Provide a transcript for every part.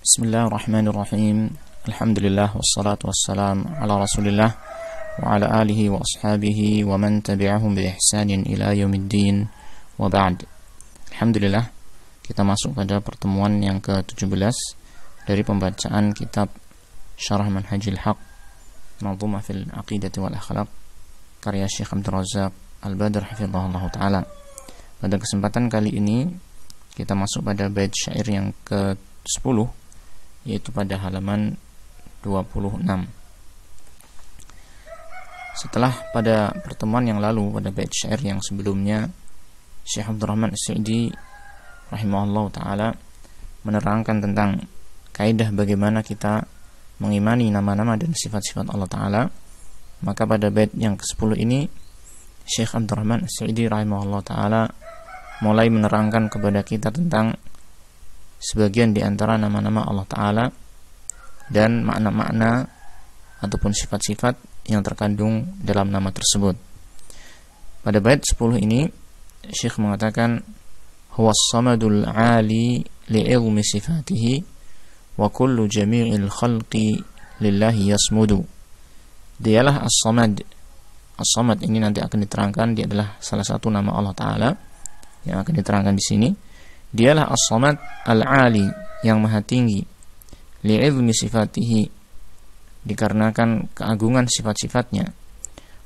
Bismillahirrahmanirrahim. Alhamdulillah wassalatu wassalam ala Rasulillah wa ala alihi wa ashabihi wa man tabi'ahum bi ihsanin ila yaumiddin wa ba'd. Alhamdulillah, kita masuk pada pertemuan yang ke-17 dari pembacaan kitab Syarah Manhajil Haq Manzumah fil Aqidati wal Akhlaq karya Syekh Abdul Razak Al-Badr hafizahullah taala. Pada kesempatan kali ini kita masuk pada bait syair yang ke-10, yaitu pada halaman 26. Setelah pada pertemuan yang lalu, pada bait syair yang sebelumnya, Syekh Abdurrahman As-Sa'idi rahimahullah ta'ala menerangkan tentang kaidah bagaimana kita mengimani nama-nama dan sifat-sifat Allah ta'ala. Maka pada bait yang ke-10 ini, Syekh Abdurrahman As-Sa'idi rahimahullah ta'ala mulai menerangkan kepada kita tentang sebagian di antara nama-nama Allah Ta'ala dan makna-makna ataupun sifat-sifat yang terkandung dalam nama tersebut. Pada bait 10 ini Syekh mengatakan, huwas samadul ali li'ilmi sifatihi wa kullu jami'il khalqi lillahi yasmudu. Dialah as-samad. As-samad ini nanti akan diterangkan, dia adalah salah satu nama Allah Ta'ala yang akan diterangkan di sini. Dialah as-samad al-ali, yang maha tinggi, li'ilmi sifatihi, dikarenakan keagungan sifat-sifatnya,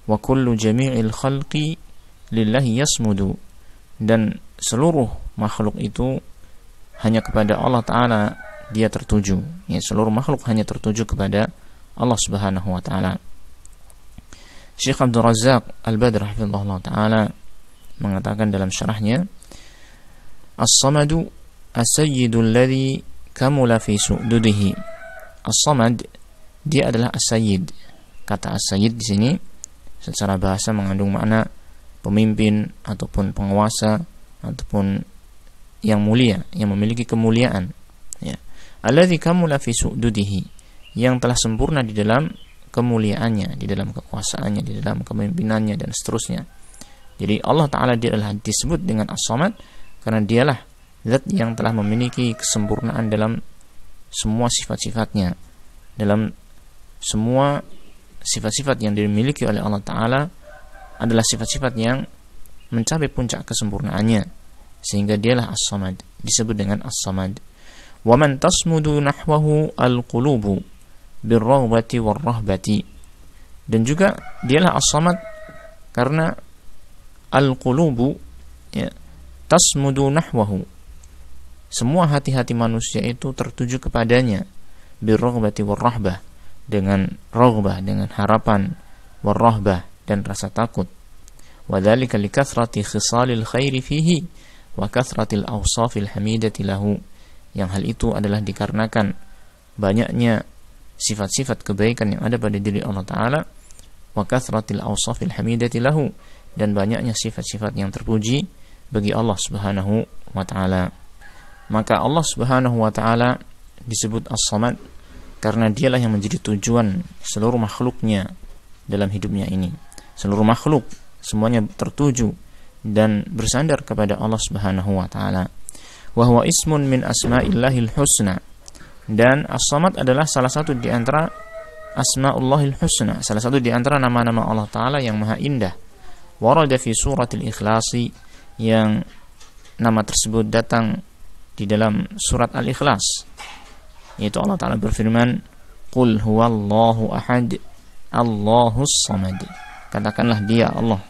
wa kullu jami'il khalqi lillahi yasmudu, dan seluruh makhluk itu hanya kepada Allah Ta'ala dia tertuju, ya, seluruh makhluk hanya tertuju kepada Allah Subhanahu wa Ta'ala. Syekh Abdul Razak Al-Badr hafizahullah ta'ala mengatakan dalam syarahnya, As-samadu as-sayyidu alladhi kamula fi su'dudihi. As-samad, dia adalah as-sayyid. Kata as-sayyid di sini secara bahasa mengandung makna pemimpin ataupun penguasa ataupun yang mulia, yang memiliki kemuliaan, ya. Alladhi kamula fi su'dudihi, yang telah sempurna di dalam kemuliaannya, di dalam kekuasaannya, di dalam kepemimpinannya dan seterusnya. Jadi Allah Ta'ala dia adalah disebut dengan as-samad karena dialah zat yang telah memiliki kesempurnaan dalam semua sifat-sifatnya, dalam semua sifat-sifat yang dimiliki oleh Allah Ta'ala adalah sifat-sifat yang mencapai puncak kesempurnaannya, sehingga dialah as-samad, disebut dengan as-samad. Wa man tasmudu nahwahu al-qulubu birraghbati warrahbati, dan juga dialah as-samad karena al-qulubu, ya, tasmudu nahwahu, semua hati-hati manusia itu tertuju kepadanya, birraghbati warrahbah, dengan raghbah, dengan harapan, warrahbah, dan rasa takut. Wadzalika likathrati khisalil khairi fihi wa kathratil awsafil hamidati lahu, yang hal itu adalah dikarenakan banyaknya sifat-sifat kebaikan yang ada pada diri Allah Ta'ala, wa kathratil awsafil hamidati lahu, dan banyaknya sifat-sifat yang terpuji bagi Allah Subhanahu wa Ta'ala. Maka Allah Subhanahu wa Ta'ala disebut as-samad karena dialah yang menjadi tujuan seluruh makhluknya dalam hidupnya ini. Seluruh makhluk semuanya tertuju dan bersandar kepada Allah Subhanahu wa Ta'ala. Wa huwa ismun min asma'illahil husna, dan as-samad adalah salah satu di antara asma'ullahil husna, salah satu di antara nama-nama Allah Ta'ala yang maha indah. Warada fi suratil ikhlasi, yang nama tersebut datang di dalam surat Al-Ikhlas, yaitu Allah Ta'ala berfirman, Qul huwallahu ahad Allahus samad. Katakanlah dia Allah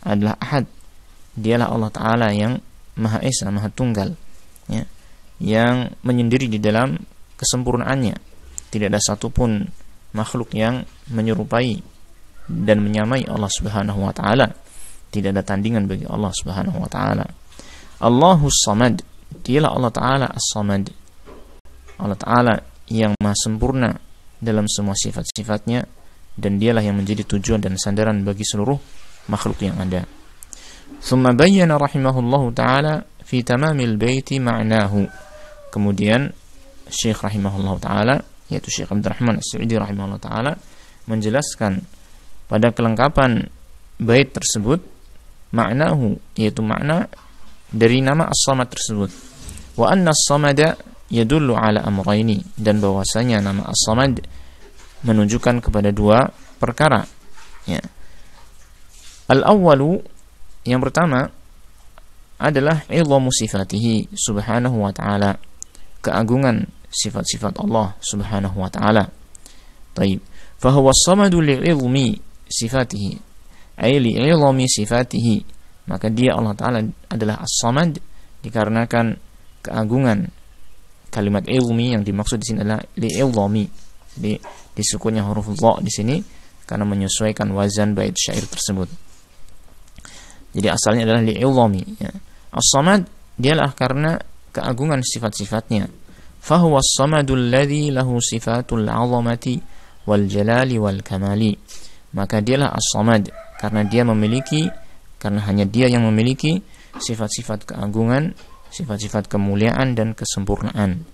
adalah ahad, dialah Allah Ta'ala yang maha esa, maha tunggal, ya, yang menyendiri di dalam kesempurnaannya. Tidak ada satupun makhluk yang menyerupai dan menyamai Allah Subhanahu wa Ta'ala. Tidak ada tandingan bagi Allah Subhanahu wa Ta'ala. Allahus samad, dialah Allah Ta'ala as-samad, Allah Ta'ala yang maha sempurna dalam semua sifat-sifatnya, dan dialah yang menjadi tujuan dan sandaran bagi seluruh makhluk yang ada. Thumma bayyana rahimahullahu ta'ala fi tamamil baiti ma'nahu. Kemudian Syekh rahimahullahu ta'ala, yaitu Syekh Abdurrahman As-Sa'idi rahimahullahu ta'ala, menjelaskan pada kelengkapan bait tersebut ma'nahu, yaitu makna dari nama as-samad tersebut. Wa anna as-samada yadullu ala amrayni, dan bahwasanya nama As-Samad menunjukkan kepada dua perkara. Ya. Al-awwalu, yang pertama adalah idhamu sifatihi subhanahu wa ta'ala, keagungan sifat-sifat Allah subhanahu wa ta'ala. Taib. Fahuwa as-samadu li'idhmi sifatihi, ay li'idhmi sifatihi, maka dia Allah ta'ala adalah as-samad dikarenakan keagungan. Kalimat ilmi yang dimaksud di sini adalah li'idhmi, disukunnya huruf dha di sini karena menyesuaikan wazan bait syair tersebut. Jadi asalnya adalah li'idhmi, ya. As-samad dialah karena keagungan sifat-sifatnya. Fahuwa as-samadul ladzi lahu sifatul 'azamati wal jalali wal kamali, maka dialah as-samad karena hanya dia yang memiliki sifat-sifat keagungan, sifat-sifat kemuliaan dan kesempurnaan.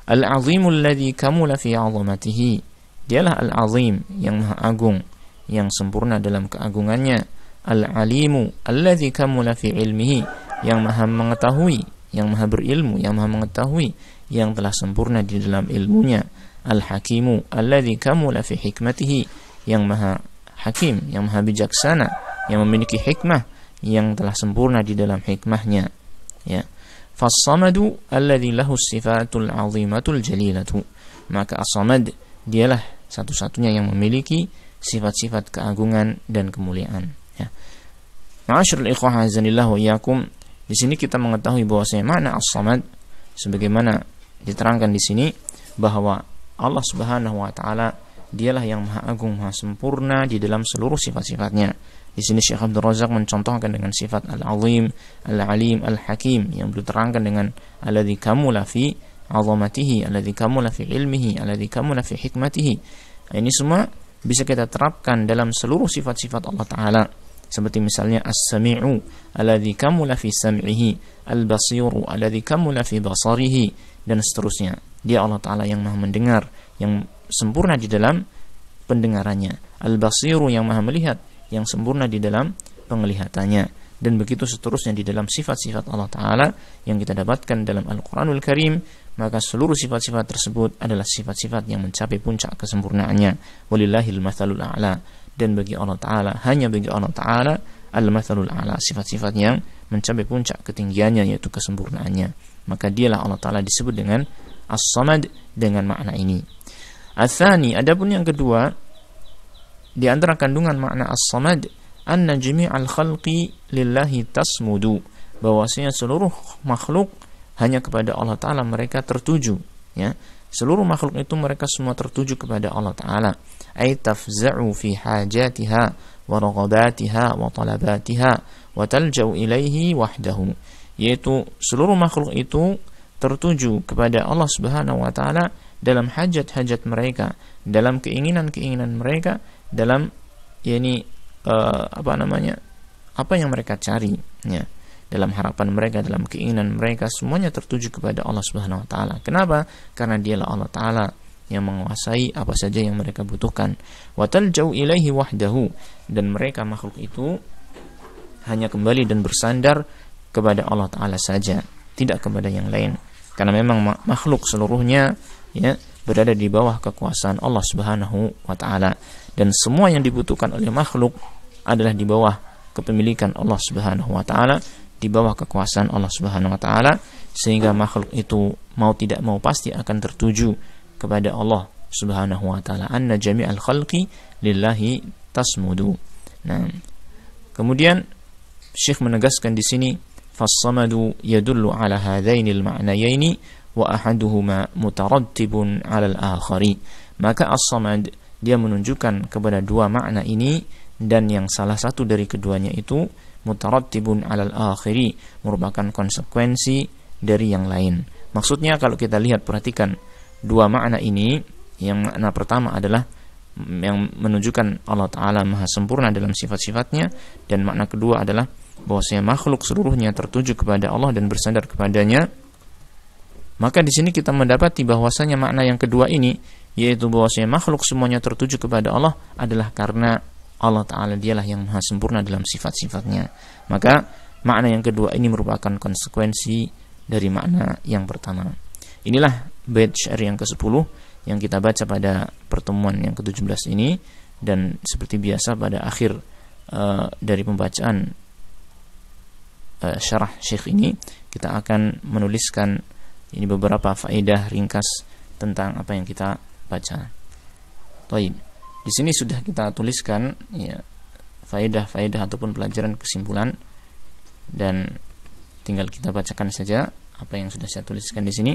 Al-'azimul ladzi kamula fi 'azamatihi, dialah al-'azim yang maha agung, yang sempurna dalam keagungannya. Al-'alimu alladzi kamula fi 'ilmihi, yang maha mengetahui, yang maha berilmu, yang maha mengetahui, yang telah sempurna di dalam ilmunya. Al-hakimu alladzi kamula fi hikmatihi, yang maha hakim, yang maha bijaksana, yang memiliki hikmah, yang telah sempurna di dalam hikmahnya. Ya. Fas-samadu alladzi lahu sifatul 'azimatul jalilatu, maka as-samad dialah satu-satunya yang memiliki sifat-sifat keagungan dan kemuliaan. Ya. Ma'asyiral ikhwah azanillah wa iyyakum, di sini kita mengetahui bahwasanya makna as-samad sebagaimana diterangkan di sini, bahwa Allah Subhanahu wa taala dialah yang maha agung, maha sempurna di dalam seluruh sifat-sifatnya. Di sini Syekh Abdul Razak mencontohkan dengan sifat al-azim, al-alim, al-hakim yang diterangkan dengan alladzi kamula fi 'azamatihi, alladzi kamula fi ilmihi, alladzi kamula fi hikmatihi. Ini semua bisa kita terapkan dalam seluruh sifat-sifat Allah taala. Seperti misalnya as-sami'u alladzi kamula fi sam'ihi, al-basiru alladzi kamula fi basarihi, dan seterusnya. Dia Allah Ta'ala yang maha mendengar, yang sempurna di dalam pendengarannya. Al-basiru, yang maha melihat, yang sempurna di dalam penglihatannya. Dan begitu seterusnya di dalam sifat-sifat Allah Ta'ala yang kita dapatkan dalam Al-Quranul Karim. Maka seluruh sifat-sifat tersebut adalah sifat-sifat yang mencapai puncak kesempurnaannya. Walillahil mathalul a'la. Dan bagi Allah Ta'ala, hanya bagi Allah Ta'ala al-mathalul a'la, sifat-sifat yang mencapai puncak ketinggiannya, yaitu kesempurnaannya. Maka dialah Allah Ta'ala disebut dengan as-samad dengan makna ini. Ats-tsani, adapun yang kedua, di antara kandungan makna as-samad, anna jami'al khalqi lillahi tasmudu, bahwasanya seluruh makhluk hanya kepada Allah Ta'ala mereka tertuju, ya. Seluruh makhluk itu mereka semua tertuju kepada Allah Ta'ala. Ay tafza'u fi hajatiha wa raghabatiha wa talabatiha wa talja'u ilaihi wahdahu, yaitu seluruh makhluk itu tertuju kepada Allah Subhanahu wa Ta'ala dalam hajat-hajat mereka, dalam keinginan-keinginan mereka, dalam apa yang mereka cari, ya. Dalam harapan mereka, dalam keinginan mereka, semuanya tertuju kepada Allah Subhanahu wa Ta'ala. Kenapa? Karena dialah Allah Ta'ala yang menguasai apa saja yang mereka butuhkan. Wa talja'u ilaihi wahdahu, dan mereka makhluk itu hanya kembali dan bersandar kepada Allah Ta'ala saja, tidak kepada yang lain. Karena memang makhluk seluruhnya, ya, berada di bawah kekuasaan Allah Subhanahu wa Ta'ala, dan semua yang dibutuhkan oleh makhluk adalah di bawah kepemilikan Allah Subhanahu wa Ta'ala, di bawah kekuasaan Allah Subhanahu wa Ta'ala, sehingga makhluk itu mau tidak mau pasti akan tertuju kepada Allah Subhanahu wa Ta'ala. Anna jami'al khalqi lillahi tasmudu. Nah, kemudian Syekh menegaskan di sini, fas-samadu yadullu ala hadainil ma'nayaini wa ahaduhuma mutarattibun 'ala al-akhari. Maka as-samad, dia menunjukkan kepada dua makna ini, dan yang salah satu dari keduanya itu mutarattibun 'alal akhiri, merupakan konsekuensi dari yang lain. Maksudnya kalau kita lihat, perhatikan dua makna ini, yang makna pertama adalah yang menunjukkan Allah Ta'ala maha sempurna dalam sifat-sifatnya, dan makna kedua adalah bahwasanya makhluk seluruhnya tertuju kepada Allah dan bersandar kepadanya. Maka di sini kita mendapati bahwasanya makna yang kedua ini, yaitu bahwasanya makhluk semuanya tertuju kepada Allah, adalah karena Allah Ta'ala dialah yang maha sempurna dalam sifat-sifatnya. Maka makna yang kedua ini merupakan konsekuensi dari makna yang pertama. Inilah bait syair yang ke-10 yang kita baca pada pertemuan yang ke-17 ini. Dan seperti biasa pada akhir dari pembacaan syarah syekh ini, kita akan menuliskan ini beberapa faedah ringkas tentang apa yang kita baca. Baik, di sini sudah kita tuliskan ya faedah-faedah ataupun pelajaran kesimpulan, dan tinggal kita bacakan saja apa yang sudah saya tuliskan di sini.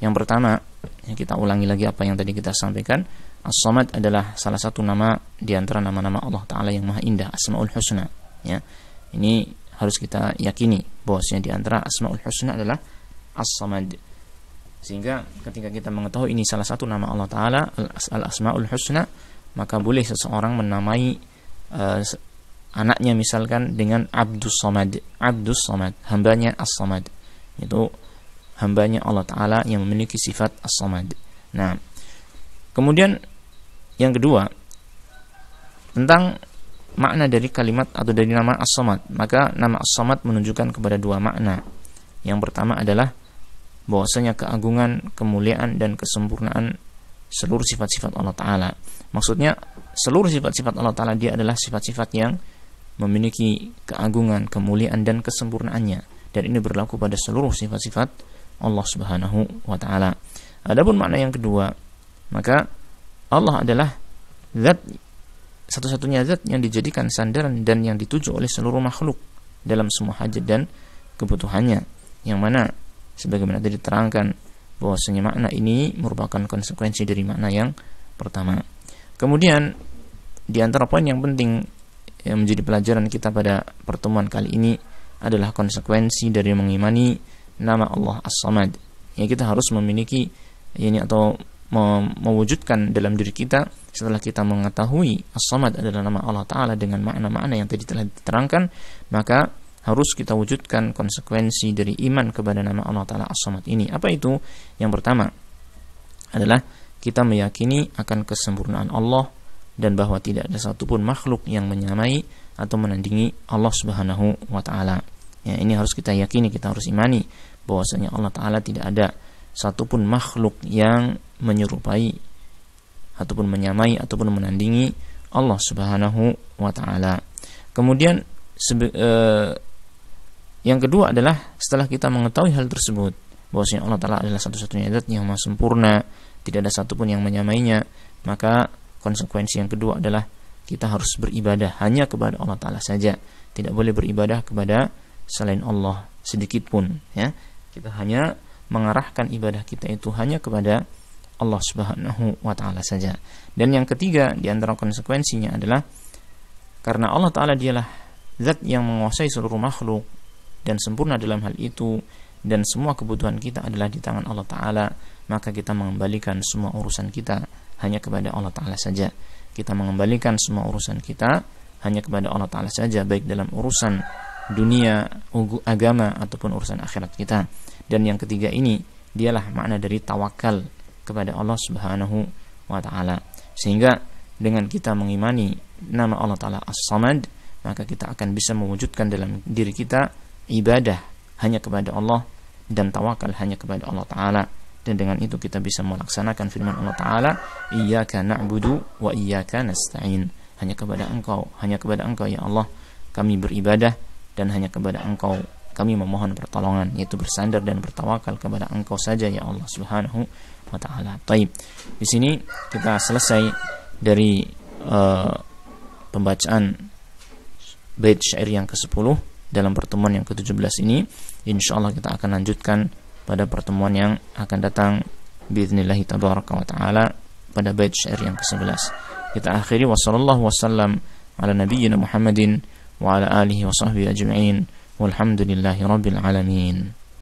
Yang pertama, ya kita ulangi lagi apa yang tadi kita sampaikan. As-Samad adalah salah satu nama di antara nama-nama Allah Ta'ala yang maha indah, Asmaul Husna. Ya, ini harus kita yakini bahwasanya di antara Asmaul Husna adalah As-Samad. Sehingga ketika kita mengetahui ini salah satu nama Allah Ta'ala, Al-Asmaul Husna, maka boleh seseorang menamai anaknya misalkan dengan Abdus Samad. Abdus Samad, hambanya As-Samad. Itu hambanya Allah Ta'ala yang memiliki sifat As-Samad. Nah, kemudian yang kedua, tentang makna dari kalimat atau dari nama As-Samad. Maka nama As-Samad menunjukkan kepada dua makna. Yang pertama adalah bahwasanya keagungan, kemuliaan, dan kesempurnaan seluruh sifat-sifat Allah Ta'ala. Maksudnya seluruh sifat-sifat Allah Ta'ala dia adalah sifat-sifat yang memiliki keagungan, kemuliaan, dan kesempurnaannya. Dan ini berlaku pada seluruh sifat-sifat Allah Subhanahu wa Ta'ala. Adapun makna yang kedua, maka Allah adalah zat, satu-satunya zat yang dijadikan sandaran dan yang dituju oleh seluruh makhluk dalam semua hajat dan kebutuhannya, yang mana sebagaimana tadi diterangkan bahwasanya makna ini merupakan konsekuensi dari makna yang pertama. Kemudian di antara poin yang penting yang menjadi pelajaran kita pada pertemuan kali ini adalah konsekuensi dari mengimani nama Allah As-Samad. Ya, kita harus memiliki ini atau mewujudkan dalam diri kita setelah kita mengetahui As-Samad adalah nama Allah Ta'ala dengan makna-makna yang tadi telah diterangkan, maka harus kita wujudkan konsekuensi dari iman kepada nama Allah Ta'ala As-Samad ini. Apa itu? Yang pertama adalah kita meyakini akan kesempurnaan Allah dan bahwa tidak ada satupun makhluk yang menyamai atau menandingi Allah Subhanahu wa Ta'ala. Ya, ini harus kita yakini, kita harus imani bahwasanya Allah Ta'ala tidak ada satupun makhluk yang menyerupai ataupun menyamai ataupun menandingi Allah Subhanahu wa Ta'ala. Kemudian yang kedua adalah setelah kita mengetahui hal tersebut, bahwasanya Allah Ta'ala adalah satu-satunya zat yang maha sempurna, tidak ada satupun yang menyamainya, maka konsekuensi yang kedua adalah kita harus beribadah hanya kepada Allah Ta'ala saja. Tidak boleh beribadah kepada selain Allah sedikit pun, ya. Kita hanya mengarahkan ibadah kita itu hanya kepada Allah Subhanahu wa Ta'ala saja. Dan yang ketiga di antara konsekuensinya adalah karena Allah Ta'ala dialah zat yang menguasai seluruh makhluk dan sempurna dalam hal itu, dan semua kebutuhan kita adalah di tangan Allah Ta'ala, maka kita mengembalikan semua urusan kita hanya kepada Allah Ta'ala saja. Kita mengembalikan semua urusan kita hanya kepada Allah Ta'ala saja, baik dalam urusan dunia, agama, ataupun urusan akhirat kita. Dan yang ketiga ini dialah makna dari tawakal kepada Allah Subhanahu wa Ta'ala. Sehingga dengan kita mengimani nama Allah Ta'ala As-Samad, maka kita akan bisa mewujudkan dalam diri kita ibadah hanya kepada Allah dan tawakal hanya kepada Allah Ta'ala. Dan dengan itu kita bisa melaksanakan firman Allah Ta'ala, Iyyaka na'budu wa iyyaka nasta'in. Hanya kepada Engkau ya Allah kami beribadah, dan hanya kepada Engkau kami memohon pertolongan, yaitu bersandar dan bertawakal kepada Engkau saja ya Allah Subhanahu wa Ta'ala. Taib. Di sini kita selesai dari pembacaan bait syair yang ke-10 dalam pertemuan yang ke-17 ini. Insyaallah kita akan lanjutkan pada pertemuan yang akan datang biiznillah tabaraka wa taala pada bait syair yang ke-11. Kita akhiri wassallallahu wasallam ala nabiyyina Muhammadin wa ala alihi wa sahbihi ajma'in walhamdulillahi rabbil alamin.